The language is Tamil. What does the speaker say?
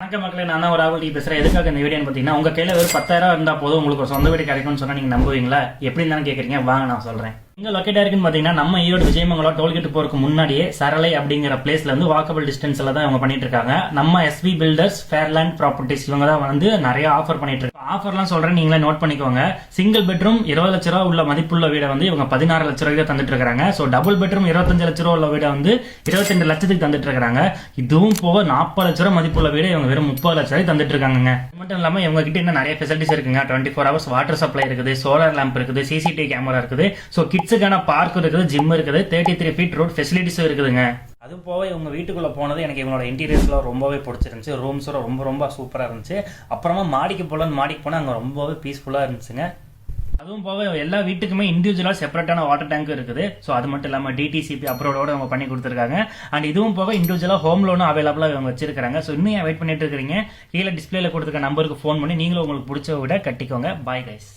வணக்கம் மக்களே, நான் தான் ஒரு ராகுல் பேசுறேன். எதுக்காக இந்த வீடியோன்னு பார்த்தீங்கன்னா, உங்க கையில வெறும் 10,000 இருந்தா போதும் உங்களுக்கு ஒரு சொந்த வீடு கிடைக்கும்னு சொன்னா நீங்க நம்புவீங்களா? எப்படின்னு தானே கேட்குறீங்க, வாங்க நான் சொல்றேன். இங்க லொக்கேட்டா இருக்குன்னு பாத்தீங்கன்னா, நம்ம ஈரோடு விஜயமங்கலம் டோல்கேட் போறதுக்கு முன்னாடியே சரளை அப்படிங்கிற பிளேஸ்ல இருந்து வாக்கபிள் டிஸ்டன்ஸ்ல தான் இவங்க பண்ணிட்டு இருக்காங்க. நம்ம எஸ்வி பில்டர்ஸ் ஃபேர்லேண்ட் ப்ராப்பர்ட்டிஸ் இவங்க தான் வந்து நிறைய ஆஃபர் பண்ணிட்டு இருக்காங்க. ஆஃபர்லாம் சொல்றேன், நீங்களே நோட் பண்ணிக்கோங்க. சிங்கிள் பெட்ரூம் 20 லட்ச ரூபா உள்ள மதிப்புள்ள வீடை வந்து இவங்க 16 லட்ச ரூபாய்க்கு தந்துட்டு இருக்காங்க. ஸோ டபுள் பெட்ரூம் 25 லட்ச ரூபா உள்ள வீடை வந்து 22 லட்சத்துக்கு தந்துட்டு இருக்காங்க. இதுவும் போக 40 லட்ச ரூபா மதிப்புள்ள வீடு இவங்க வெறும் 30 லட்ச ரூபாய்க்கு தந்துட்டு இருக்காங்க. இது மட்டும் இல்லாம இவங்க கிட்ட இன்னும் நிறைய ஃபெசிலிட்டிஸ் இருக்குங்க. 24 ஹவர்ஸ் வாட்டர் சப்ளை இருக்குது, சோலார் லேம்ப் இருக்குது, சிசிடிவி கேமரா இருக்குது, ஸோ கிட்ஸுக்கான பார்க் இருக்குது, ஜிம் இருக்குது, 33 ஃபீட் ரோட் ஃபெசிலிட்டிஸும் இருக்குதுங்க. அதுவும் போக இவங்க வீட்டுக்குள்ள போனது எனக்கு இவங்களோட இன்டீரியர்ஸ்லாம் ரொம்பவே பிடிச்சிருந்துச்சு. ரூம்ஸும் ரொம்ப சூப்பராக இருந்துச்சு. அப்புறமா மாடிக்கு போனால் அங்கே ரொம்பவே பீஸ்ஃபுல்லாக இருந்துச்சுங்க. அதுவும் போக எல்லா வீட்டுக்குமே இண்டிவிஜுவலாக செப்பரேட்டான வாட்டர் டேங்க் இருக்குது. ஸோ அது மட்டும் இல்லாமல் டிடிசிபி அப்ரோடோட அவங்க பண்ணி கொடுத்துருக்காங்க. அண்ட் இதுவும் போக இண்டிவிஜுவலாக ஹோம் லோனும் அவைலபிளாக இவங்க வச்சிருக்காங்க. ஸோ இன்னும் வெயிட் பண்ணிட்டு இருக்கிறீங்க, கீழே டிஸ்பிளேல கொடுத்துருக்க நம்பருக்கு ஃபோன் பண்ணி நீங்களும் உங்களுக்கு பிடிச்ச விட கட்டிக்கோங்க. Bye guys.